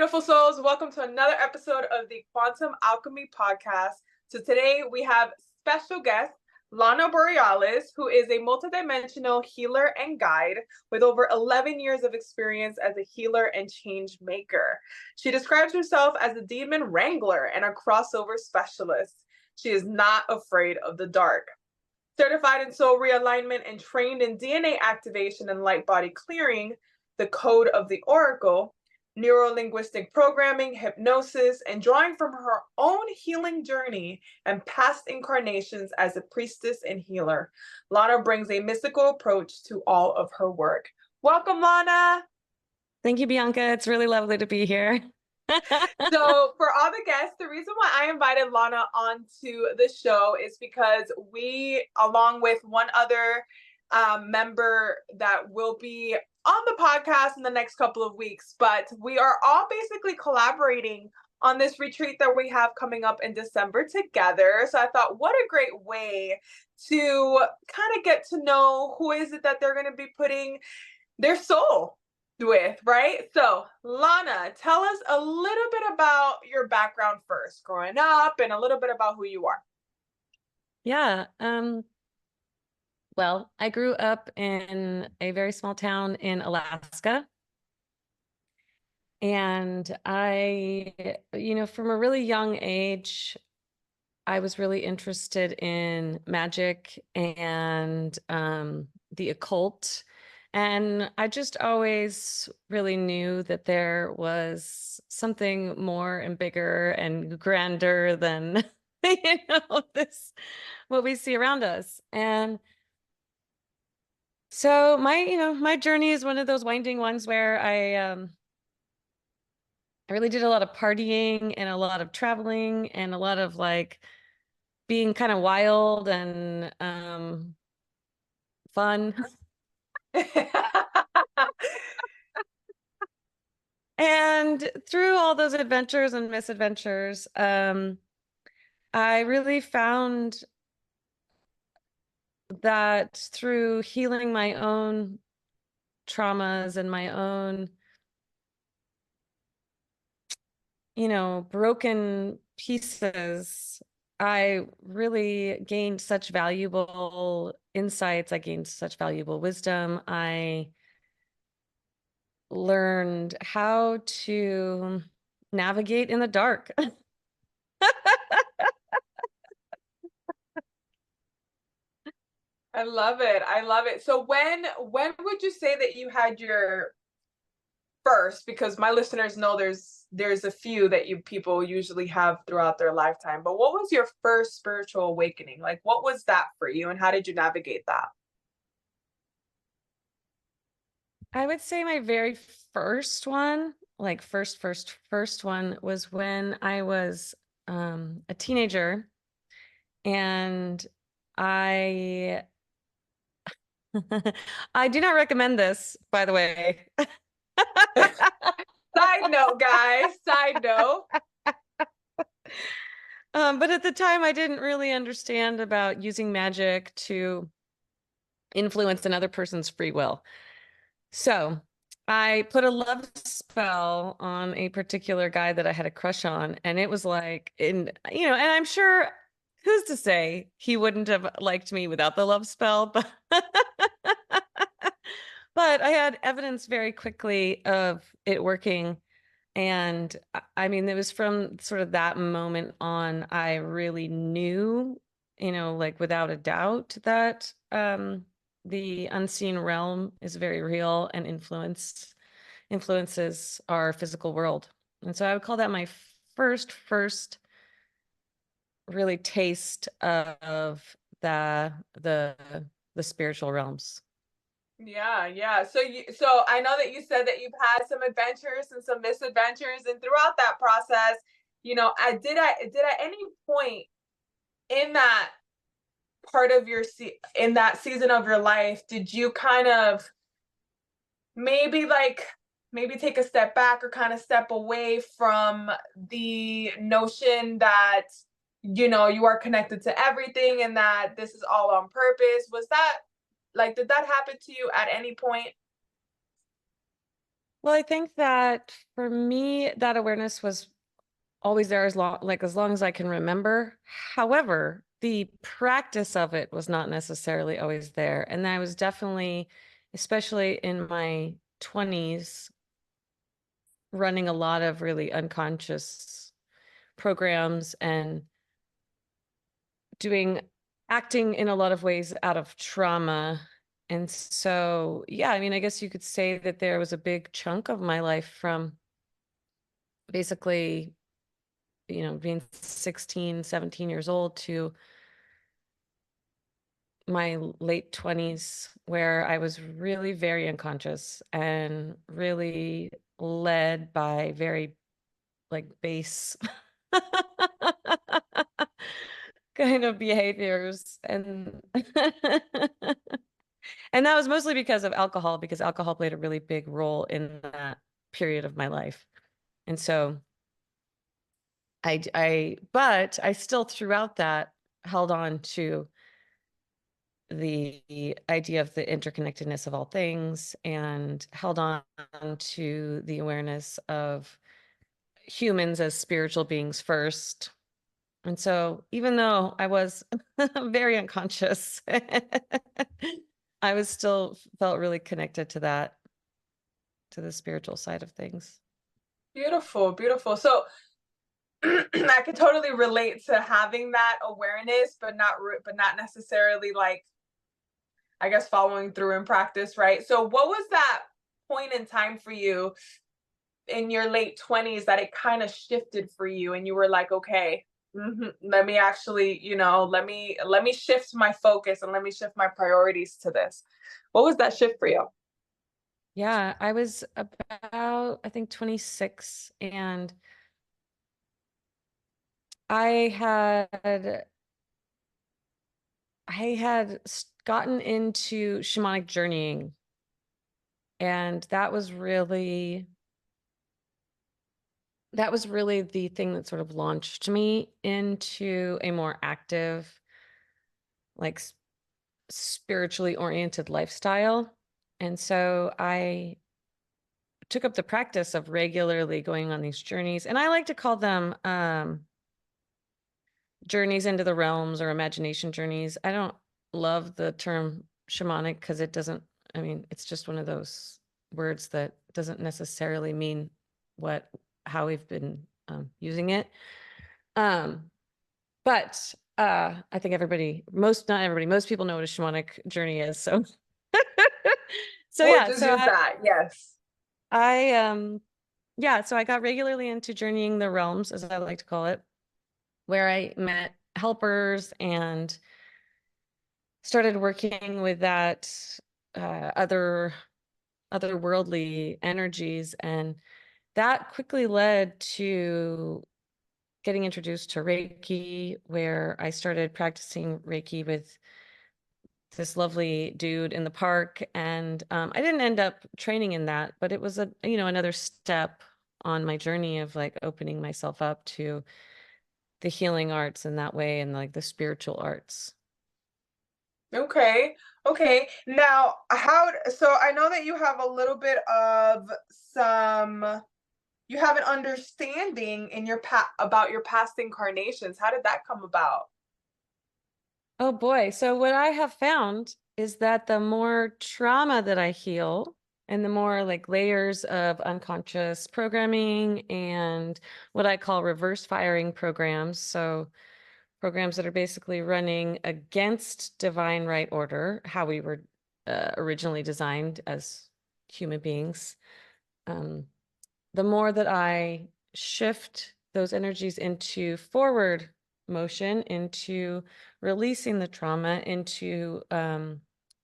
beautiful souls. Welcome to another episode of the Quantum Alchemy Podcast. So today we have special guest, Lana Borealis, who is a multidimensional healer and guide with over 11 years of experience as a healer and change maker. She describes herself as a demon wrangler and a crossover specialist. She is not afraid of the dark. Certified in Soul Realignment and trained in DNA activation and Lightbody clearing, the code of the Oracle, neurolinguistic programming, hypnosis, and drawing from her own healing journey and past incarnations as a priestess and healer, Lana brings a mystical approach to all of her work. Welcome, Lana. Thank you, Bianca. It's really lovely to be here. So for all the guests, the reason why I invited Lana onto the show is because we, along with one other member that will be on the podcast in the next couple of weeks, but we are all basically collaborating on this retreat that we have coming up in December together. So I thought, what a great way to kind of get to know who is it that they're going to be putting their soul with, right? So Lana, tell us a little bit about your background first, growing up, and a little bit about who you are. Yeah. Well, I grew up in a very small town in Alaska. And from a really young age, I was really interested in magic and the occult. And I just always really knew that there was something more and bigger and grander than, what we see around us. And so my journey is one of those winding ones where I really did a lot of partying and a lot of traveling and a lot of being kind of wild and fun. And through all those adventures and misadventures, I really found that through healing my own traumas and my own, broken pieces, I really gained such valuable insights. I gained such valuable wisdom. I learned how to navigate in the dark. I love it. I love it. So when would you say that you had your first, because my listeners know there's a few that people usually have throughout their lifetime, but what was your first spiritual awakening? Like, what was that for you, and how did you navigate that? I would say my very first one, first one was when I was a teenager, and I I do not recommend this, by the way. Side note, guys, side note. But at the time, I didn't really understand about using magic to influence another person's free will. So I put a love spell on a particular guy that I had a crush on, and it was and I'm sure, who's to say he wouldn't have liked me without the love spell, but but I had evidence very quickly of it working. And I mean, it was from sort of that moment on, I really knew, without a doubt, that the unseen realm is very real and influences our physical world. And so I would call that my first really taste of the spiritual realms. Yeah. So I know that you said that you've had some adventures and some misadventures, and throughout that process, I did at any point in that part of in that season of your life, did you kind of maybe take a step back or kind of step away from the notion that you are connected to everything and that this is all on purpose? Was that did that happen to you at any point? Well, I think that for me, that awareness was always there as long as I can remember. However, the practice of it was not necessarily always there. And I was definitely, especially in my 20s, running a lot of really unconscious programs and doing acting in a lot of ways out of trauma. And so, yeah, I mean, I guess you could say that there was a big chunk of my life from basically, being 16, 17 years old to my late 20s, where I was really very unconscious and really led by very like base kind of behaviors. And and that was mostly because of alcohol, because alcohol played a really big role in that period of my life. And so but I still throughout that held on to the idea of the interconnectedness of all things and held on to the awareness of humans as spiritual beings first. And so even though I was very unconscious, I was still felt really connected to that, to the spiritual side of things. Beautiful, beautiful. So I could totally relate to having that awareness, but not necessarily like, I guess, following through in practice, right? So what was that point in time for you in your late 20s that it kind of shifted for you and you were like, okay, let me actually, let me shift my focus and let me shift my priorities to this. What was that shift for you? Yeah, I was about, I think, 26, and I had gotten into shamanic journeying, and that was really the thing that sort of launched me into a more active, like spiritually oriented lifestyle. And so I took up the practice of regularly going on these journeys, and I like to call them journeys into the realms or imagination journeys. I don't love the term shamanic because it doesn't, I mean, it's just one of those words that doesn't necessarily mean how we've been using it. But I think not everybody, most people know what a shamanic journey is. So, so We'll yeah, just use that. Yes. I, so I got regularly into journeying the realms, as I like to call it, where I met helpers and started working with that otherworldly energies, and that quickly led to getting introduced to Reiki, where I started practicing Reiki with this lovely dude in the park. And I didn't end up training in that, but it was another step on my journey of like opening myself up to the healing arts in that way, and like the spiritual arts. Okay. Okay. Now, so I know that you have a little bit of you have an understanding in your about your past incarnations. How did that come about? Oh boy. So what I have found is that the more trauma that I heal, and the more like layers of unconscious programming and what I call reverse firing programs. So programs that are basically running against divine right order, how we were originally designed as human beings. Um, the more that I shift those energies into forward motion, into releasing the trauma, into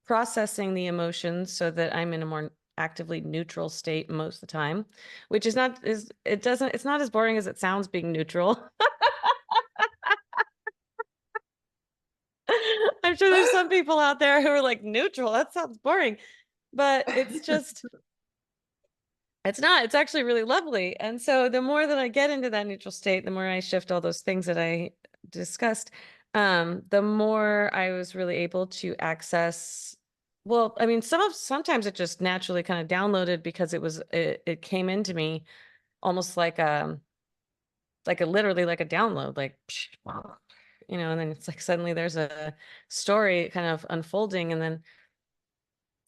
processing the emotions so that I'm in a more actively neutral state most of the time, which is not is it doesn't it's not as boring as it sounds being neutral. I'm sure there's some people out there who are like, neutral, that sounds boring. But it's not. It's actually really lovely. And so the more that I get into that neutral state, the more I shift all those things that I discussed, the more I was really able to access well, I mean, sometimes it just naturally kind of downloaded because it came into me almost like a literally like a download, like, and then it's like suddenly there's a story kind of unfolding. And then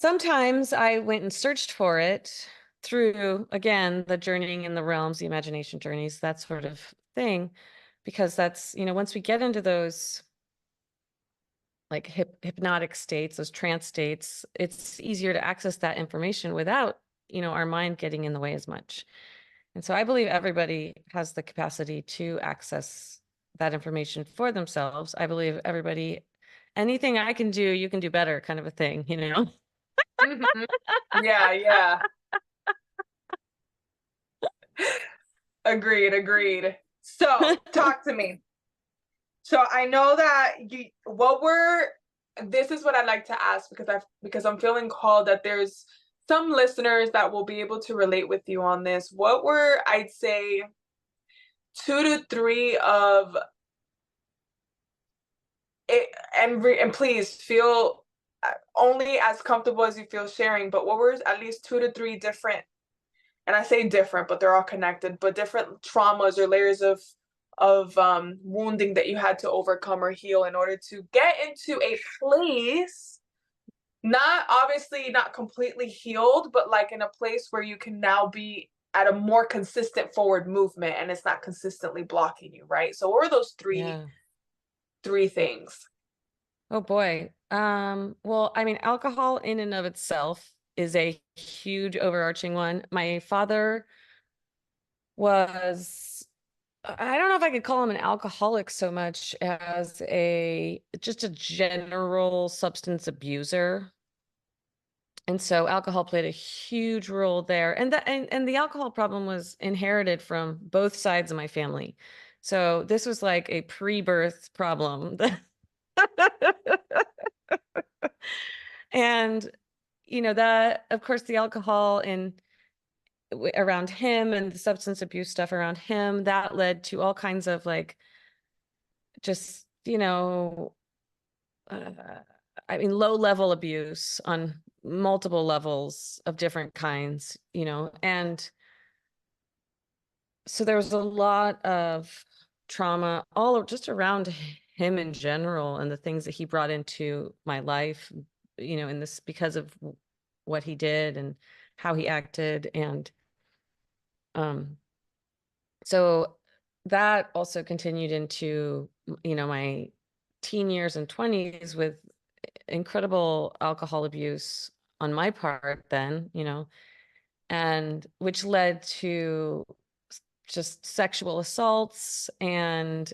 sometimes I went and searched for it through, again, the journeying in the realms, the imagination journeys, that sort of thing, because that's, once we get into those like hypnotic states, those trance states, it's easier to access that information without, our mind getting in the way as much. And so I believe everybody has the capacity to access that information for themselves. I believe anything I can do, you can do better, kind of a thing, Mhm. Yeah, yeah. Agreed. So, talk to me. So I know that this is what I'd like to ask because I'm feeling called that there's some listeners that will be able to relate with you on this. What were, I'd say, 2 to 3 of it, and please feel only as comfortable as you feel sharing, but what were at least 2 to 3 different, and I say different, but they're all connected, but different traumas or layers of wounding that you had to overcome or heal in order to get into a place, not obviously not completely healed, but like in a place where you can now be at a more consistent forward movement and it's not consistently blocking you, right? So what are those Yeah. three things? Oh boy. Well, I mean, alcohol in and of itself is a huge overarching one. My father was, I don't know if I could call him an alcoholic so much as just a general substance abuser. And so alcohol played a huge role there. And the alcohol problem was inherited from both sides of my family. So this was like a pre-birth problem. And that, of course, the alcohol around him and the substance abuse stuff around him, that led to all kinds of like just, uh, I mean, low level abuse on multiple levels of different kinds, and so there was a lot of trauma just around him in general and the things that he brought into my life, in this because of what he did and how he acted. And um so that also continued into, my teen years and 20s with incredible alcohol abuse on my part then, and which led to just sexual assaults and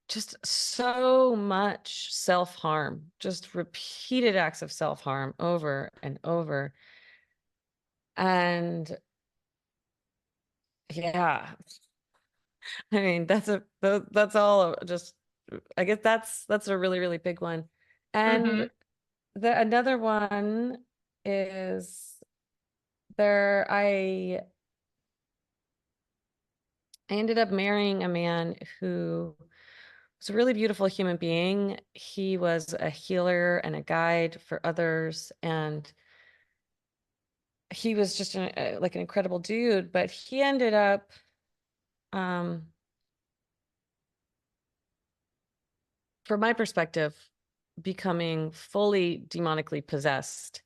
just so much self-harm, just repeated acts of self-harm over and over. And yeah, I mean, that's all just, I guess that's a really, really big one. Mm-hmm. And another one is there, I ended up marrying a man who was a really beautiful human being. He was a healer and a guide for others, and he was just like an incredible dude, but he ended up um from my perspective becoming fully demonically possessed.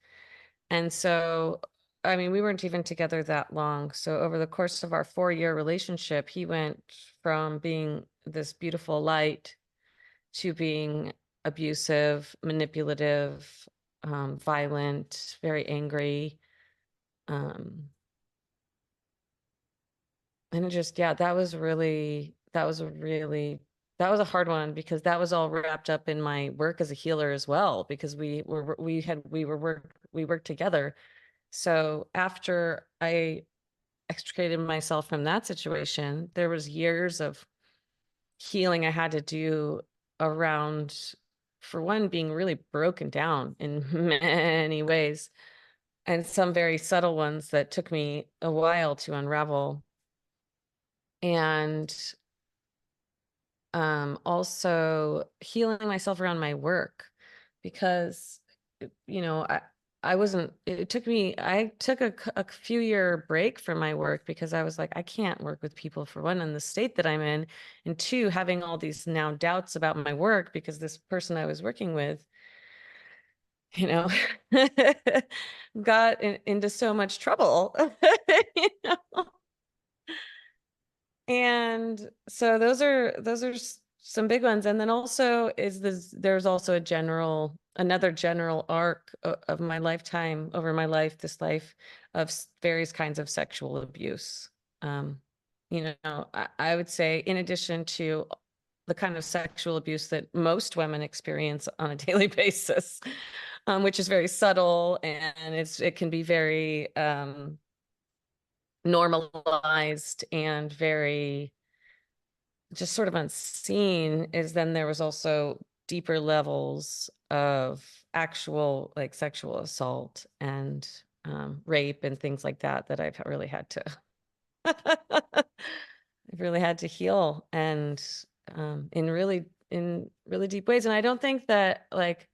And so, I mean, we weren't even together that long. So over the course of our 4-year relationship, he went from being this beautiful light to being abusive, manipulative, violent, very angry. Um, and it just, yeah, that was a hard one because that was all wrapped up in my work as a healer as well, because we worked together. So after I extricated myself from that situation, there was years of healing I had to do around, for one, being really broken down in many ways, and some very subtle ones that took me a while to unravel. And also healing myself around my work, because, you know, I wasn't, it took me, I took a few year break from my work because I was like, I can't work with people, for one, in the state that I'm in, and two, having all these now doubts about my work because this person I was working with, you know, got into so much trouble, you know? And so those are some big ones. And then also there's also another general arc of my lifetime, over my life, this life, of various kinds of sexual abuse. Um, you know, I would say, in addition to the kind of sexual abuse that most women experience on a daily basis, which is very subtle, and it can be very normalized and very just sort of unseen, is then there was also deeper levels of actual, like, sexual assault and rape and things like that I've really had to I've really had to heal, and in really deep ways. And I don't think that, like,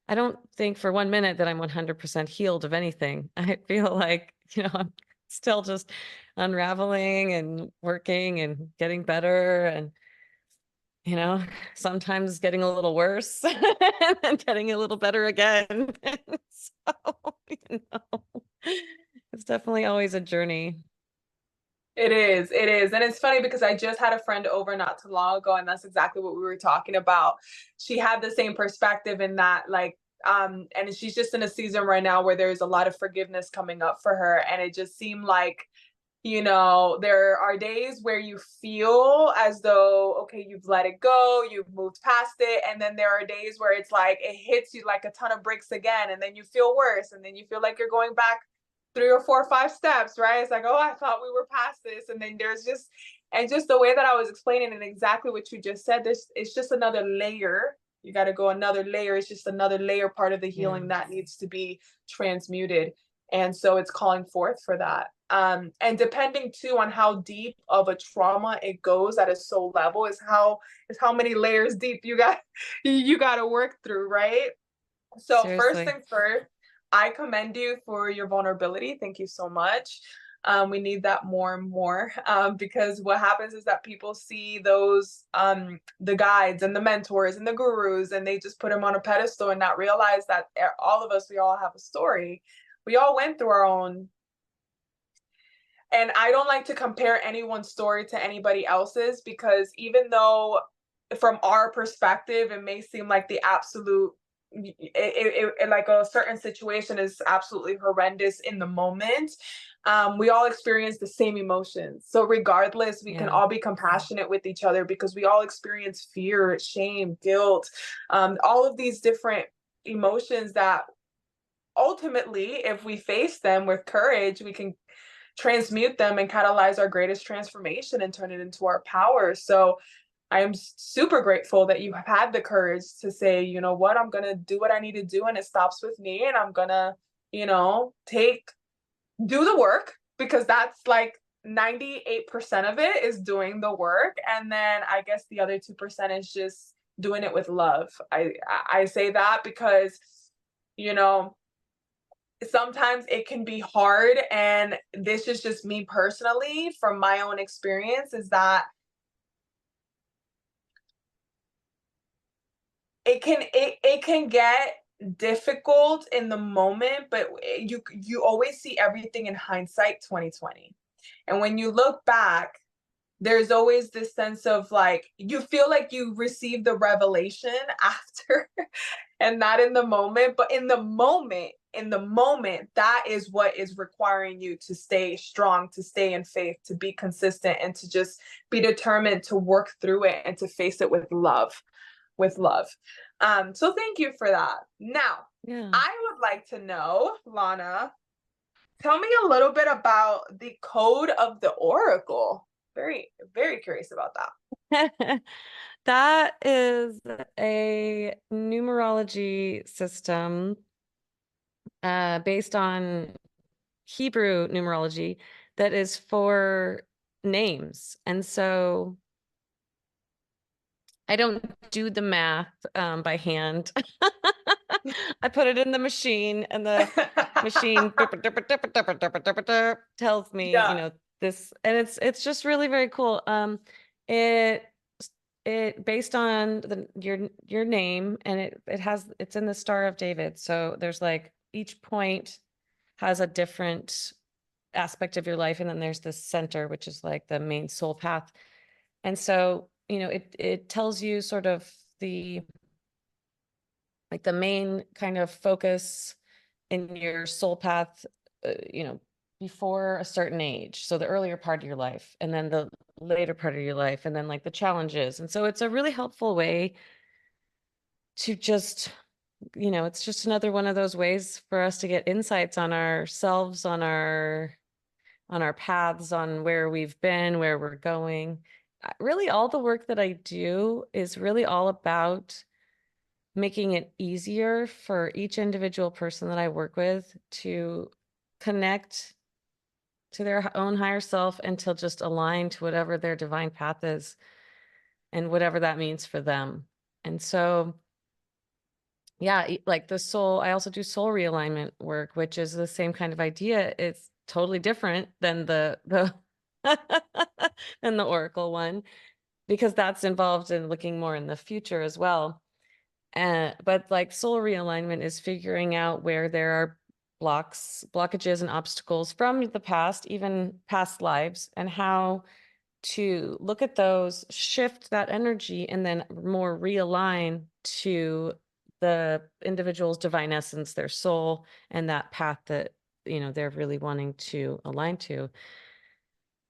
I don't think for one minute that I'm 100% healed of anything. I feel like, I'm still just unraveling and working and getting better, and, sometimes getting a little worse and then getting a little better again. So, it's definitely always a journey. It is, it is. And it's funny because I just had a friend over not too long ago, and that's exactly what we were talking about. She had the same perspective in that, like, and she's just in a season right now where there's a lot of forgiveness coming up for her. And it just seemed like, there are days where you feel as though, okay, you've let it go, you've moved past it. And then there are days where it's like it hits you like a ton of bricks again. And then you feel worse. And then you feel like you're going back 3 or 4 or 5 steps, right? It's like, oh, I thought we were past this. And then just the way that I was explaining and exactly what you just said, it's just another layer. You got to go another layer. It's just another layer, part of the healing that needs to be transmuted. And so it's calling forth for that. And depending too on how deep of a trauma it goes at a soul level is how many layers deep you got to work through, right? So first Seriously. things first, I commend you for your vulnerability. Thank you so much. We need that more and more, because what happens is that people see those the guides and the mentors and the gurus, and they just put them on a pedestal and not realize that all of us, we all have a story. We all went through our own. And I don't like to compare anyone's story to anybody else's, because even though from our perspective it may seem like the absolute like a certain situation is absolutely horrendous in the moment, we all experience the same emotions. So regardless, we can all be compassionate with each other, because we all experience fear, shame, guilt, all of these different emotions that ultimately, if we face them with courage, we can transmute them and catalyze our greatest transformation and turn it into our power. So I am super grateful that you have had the courage to say, you know what, I'm going to do what I need to do, and it stops with me, and I'm going to, do the work, because that's like 98% of it is doing the work. And then I guess the other 2% is just doing it with love. I say that because, you know, sometimes it can be hard, and this is just me personally from my own experience, is that it can get difficult in the moment, but you always see everything in hindsight 2020. And when you look back, there's always this sense of like, you feel like you received the revelation after, and not in the moment, but in the moment, that is what is requiring you to stay strong, to stay in faith, to be consistent, and to just be determined to work through it and to face it with love. So thank you for that. Now, I would like to know, Lana, tell me a little bit about the code of the Oracle. Very, very curious about that. That is a numerology system based on Hebrew numerology that is for names. And so I don't do the math by hand. I put it in the machine, and the machine tells me, Yeah. this, and it's just really very cool. It based on your name, and it's in the Star of David. So there's like each point has a different aspect of your life, and then there's the center, which is like the main soul path. And so, it tells you sort of the main kind of focus in your soul path, before a certain age. So the earlier part of your life, and then the later part of your life, and then like the challenges. And so it's a really helpful way to just, it's just another one of those ways for us to get insights on ourselves, on our paths, on where we've been, where we're going. Really, all the work that I do is really all about making it easier for each individual person that I work with to connect to their own higher self and to just align to whatever their divine path is and whatever that means for them. And so, yeah, like I also do soul realignment work, which is the same kind of idea. It's totally different than the than the oracle one, because that's involved in looking more in the future as well. But like soul realignment is figuring out where there are blockages and obstacles from the past, even past lives, and how to look at those, shift that energy, and then more realign to the individual's divine essence, their soul, and that path that, they're really wanting to align to.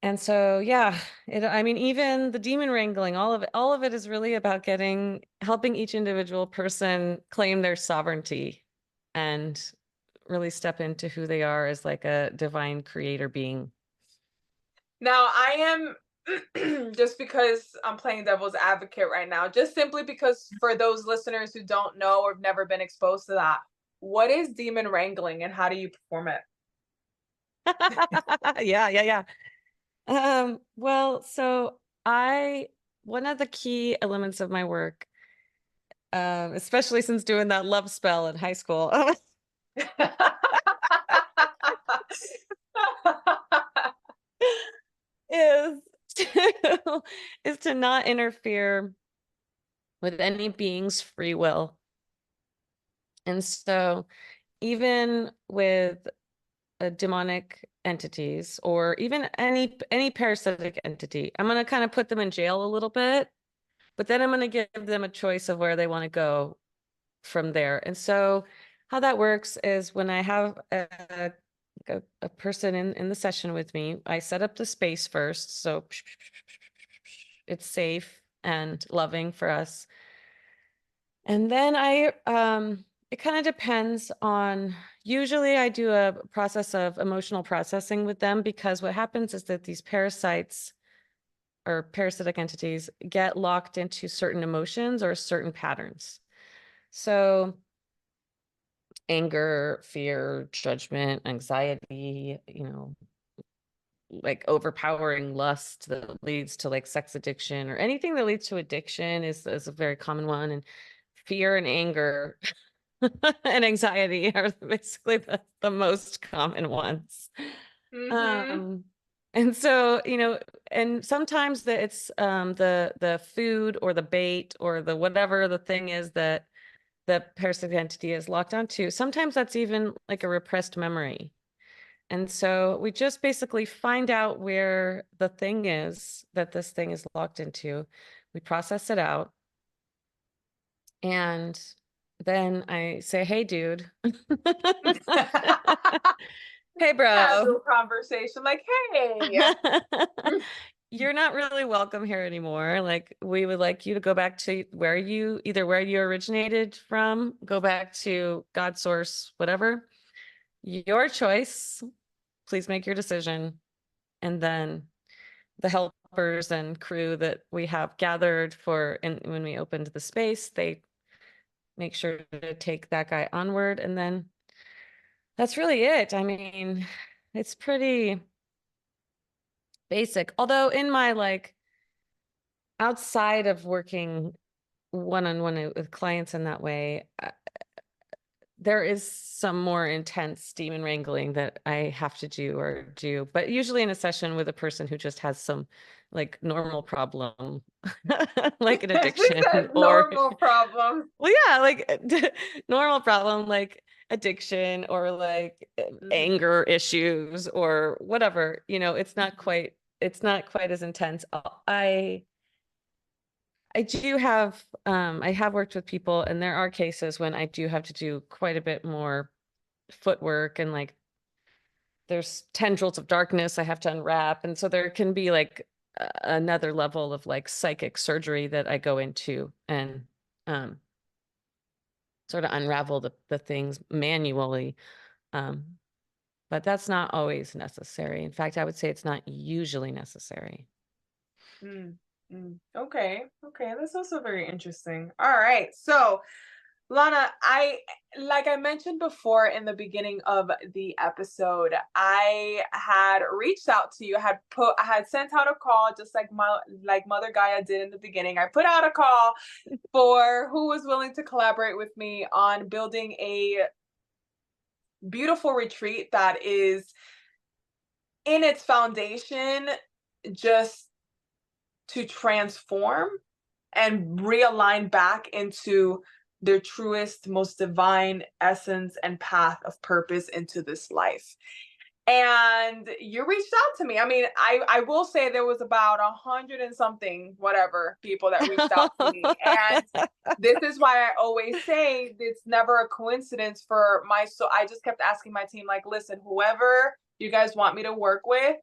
And so, yeah, I mean, even the demon wrangling, all of it is really about helping each individual person claim their sovereignty and really step into who they are as like a divine creator being. Now, I am just because I'm playing devil's advocate right now, just simply because for those listeners who don't know or have never been exposed to that, what is demon wrangling and how do you perform it? Yeah, yeah, yeah. Well, so one of the key elements of my work, especially since doing that love spell in high school, is to, is to not interfere with any being's free will. And so even with demonic entities, or even any parasitic entity, I'm going to kind of put them in jail a little bit, but then I'm going to give them a choice of where they want to go from there. And so how that works is when I have a person in the session with me, I set up the space first, so it's safe and loving for us. And then it kind of depends on, usually I do a process of emotional processing with them, because what happens is that these parasites or parasitic entities get locked into certain emotions or certain patterns. So anger, fear, judgment, anxiety, like overpowering lust that leads to like sex addiction, or anything that leads to addiction is a very common one. And fear and anger and anxiety are basically the most common ones. Mm-hmm. Um, and so, and sometimes it's the food or the bait or the whatever the thing is that the parasitic entity is locked onto. Sometimes that's even like a repressed memory. And so we just basically find out where the thing is that this thing is locked into. We process it out. And then I say, hey, dude. Hey, bro. Casual conversation, like, hey. You're not really welcome here anymore. Like, we would like you to go back to where you originated from, go back to God source, whatever. Your choice. Please make your decision. And then the helpers and crew that we have gathered and when we opened the space, they make sure to take that guy onward. And then that's really it. I mean, it's pretty basic. Although in my like outside of working one-on-one with clients in that way, there is some more intense demon wrangling that I have to do, but usually in a session with a person who just has some like normal problem, like an She addiction said or, normal problem. well, yeah, like normal problem, like addiction or like Mhm. anger issues or whatever, it's not quite as intense. I do have, I have worked with people, and there are cases when I do have to do quite a bit more footwork and like there's tendrils of darkness I have to unwrap. And so there can be like another level of like psychic surgery that I go into and um, sort of unravel the things manually. Um, but that's not always necessary. In fact, I would say it's not usually necessary. Mm, okay. Okay. That's also very interesting. All right. So, Lana, like I mentioned before in the beginning of the episode, I had reached out to you, I had sent out a call just like Mother Gaia did in the beginning. I put out a call for who was willing to collaborate with me on building a beautiful retreat that is in its foundation just to transform and realign back into their truest, most divine essence and path of purpose into this life. And you reached out to me. I mean, I will say there was about 100 and something, whatever, people that reached out to me. And this is why I always say it's never a coincidence for so I just kept asking my team, like, listen, whoever you guys want me to work with,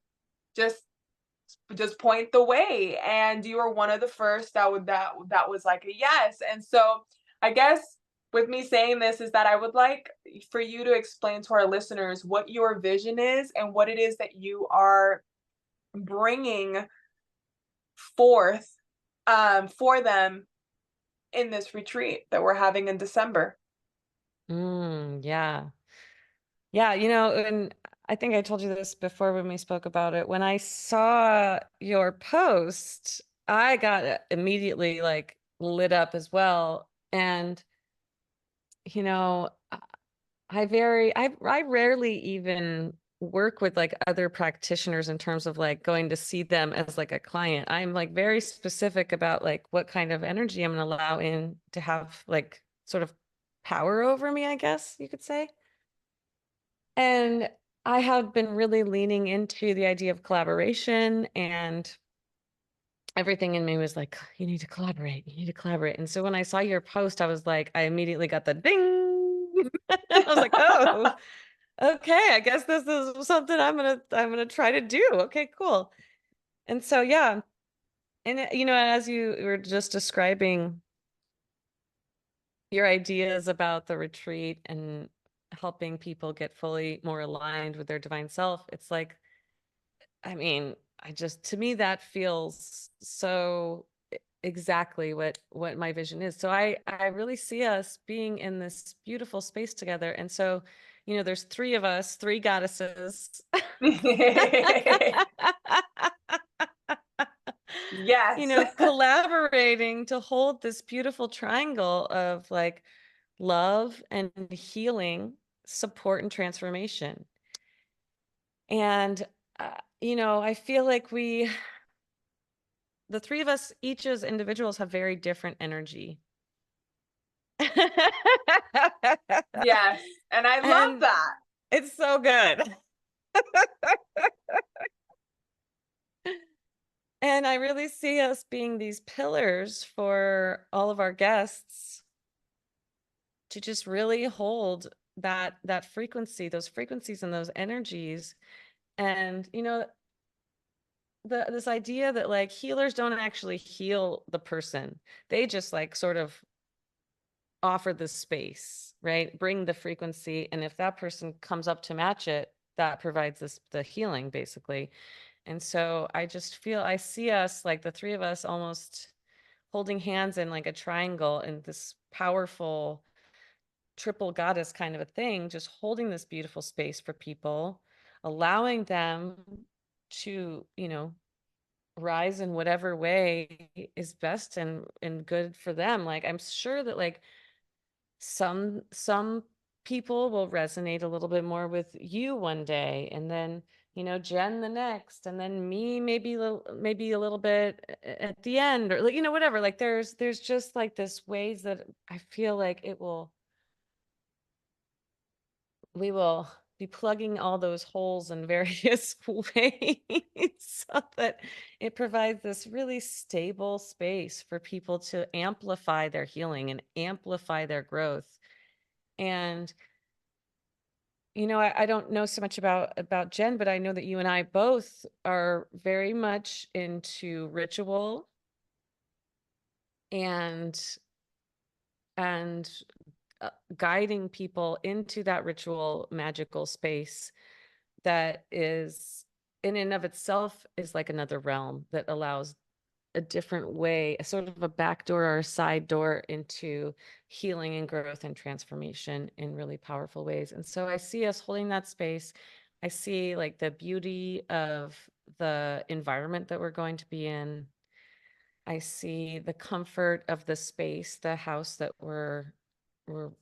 just point the way. And you were one of the first that was like a yes. And so I guess with me saying this is that I would like for you to explain to our listeners what your vision is and what it is that you are bringing forth for them in this retreat that we're having in December. Yeah. Yeah, and I think I told you this before when we spoke about it. When I saw your post, I got immediately like lit up as well. And, you know, I rarely even work with like other practitioners in terms of like going to see them as like a client. I'm like very specific about like what kind of energy I'm going to allow in to have like sort of power over me, I guess you could say. And I have been really leaning into the idea of collaboration, and everything in me was like, you need to collaborate, you need to collaborate. And so when I saw your post, I was like, I immediately got the ding. I was like, oh, okay, I guess this is something I'm gonna try to do. Okay, cool. And so yeah, and as you were just describing your ideas about the retreat and helping people get fully more aligned with their divine self, it's like, I mean, to me that feels so exactly what my vision is. So I really see us being in this beautiful space together. And so, there's three of us, three goddesses. Yes. Collaborating to hold this beautiful triangle of like love and healing, support and transformation. And I feel like the three of us, each as individuals, have very different energy. Yes. And I love And that. it's so good. And I really see us being these pillars for all of our guests to just really hold that frequency, those frequencies and those energies. And this idea that like healers don't actually heal the person. They just like sort of offer the space, right? Bring the frequency. And if that person comes up to match it, that provides the healing basically. And so I see us like the three of us almost holding hands in like a triangle in this powerful triple goddess kind of a thing, just holding this beautiful space for people, allowing them to, rise in whatever way is best and good for them. Like I'm sure that like some people will resonate a little bit more with you one day, and then, you know, Jen the next, and then me maybe maybe a little bit at the end, or, you know, whatever. Like there's just like this ways that I feel like we will be plugging all those holes in various ways so that it provides this really stable space for people to amplify their healing and amplify their growth. And you know, I don't know so much about Jen, but I know that you and I both are very much into ritual and and guiding people into that ritual magical space that is in and of itself is like another realm that allows a different way, a sort of a back door or a side door into healing and growth and transformation in really powerful ways. And so I see us holding that space. I see like the beauty of the environment that we're going to be in. I see the comfort of the space, the house that we're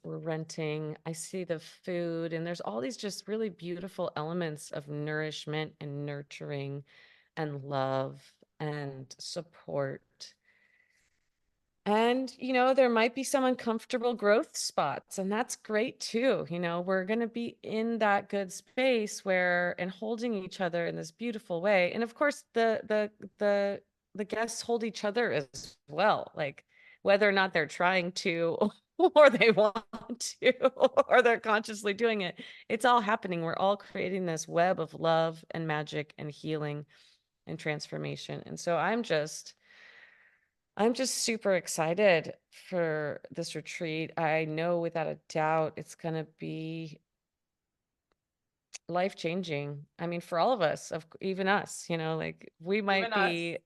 renting. I see the food, and there's all these just really beautiful elements of nourishment and nurturing and love and support. And, you know, there might be some uncomfortable growth spots, and that's great too. You know, we're going to be in that good space where and holding each other in this beautiful way. And of course, the guests hold each other as well, like whether or not they're trying to or they want to or they're consciously doing it. It's all happening. We're all creating this web of love and magic and healing and transformation. And so I'm just super excited for this retreat. I know without a doubt it's going to be life changing. I mean, for all of us, even us, you know, like we might Even us. be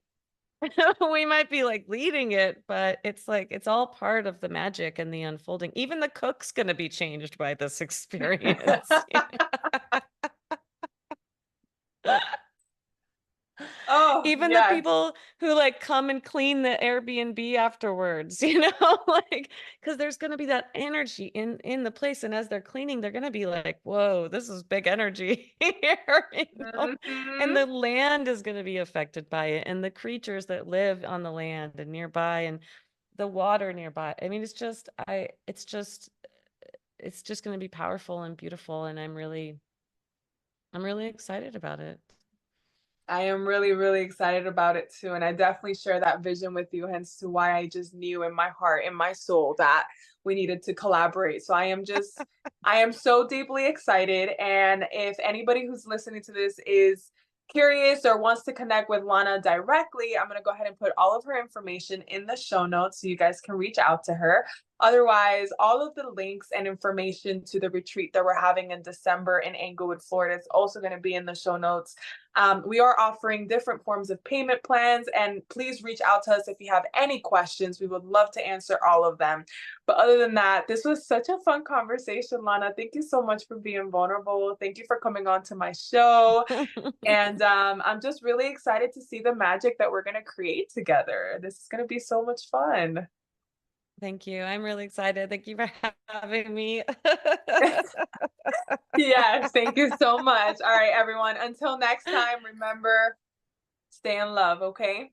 we might be like leading it, but it's like it's all part of the magic and the unfolding. Even the cook's going to be changed by this experience. You know? Oh, Even the yes. people who like come and clean the Airbnb afterwards, you know, like because there's going to be that energy in the place, and as they're cleaning, they're going to be like, "Whoa, this is big energy here," you know? And Mhm. the land is going to be affected by it, and the creatures that live on the land and nearby, and the water nearby. I mean, it's just going to be powerful and beautiful, and I'm really excited about it. I am really, really excited about it too. And I definitely share that vision with you, hence to why I just knew in my heart, in my soul, that we needed to collaborate. So I am so deeply excited. And if anybody who's listening to this is curious or wants to connect with Lana directly, I'm going to go ahead and put all of her information in the show notes so you guys can reach out to her. Otherwise, all of the links and information to the retreat that we're having in December in Englewood, Florida is also going to be in the show notes. We are offering different forms of payment plans, and please reach out to us if you have any questions. We would love to answer all of them. But other than that, this was such a fun conversation, Lana. Thank you so much for being vulnerable. Thank you for coming on to my show. And I'm just really excited to see the magic that we're going to create together. This is going to be so much fun. Thank you. I'm really excited. Thank you for having me. Yes, thank you so much. All right, everyone. Until next time, remember, stay in love, okay?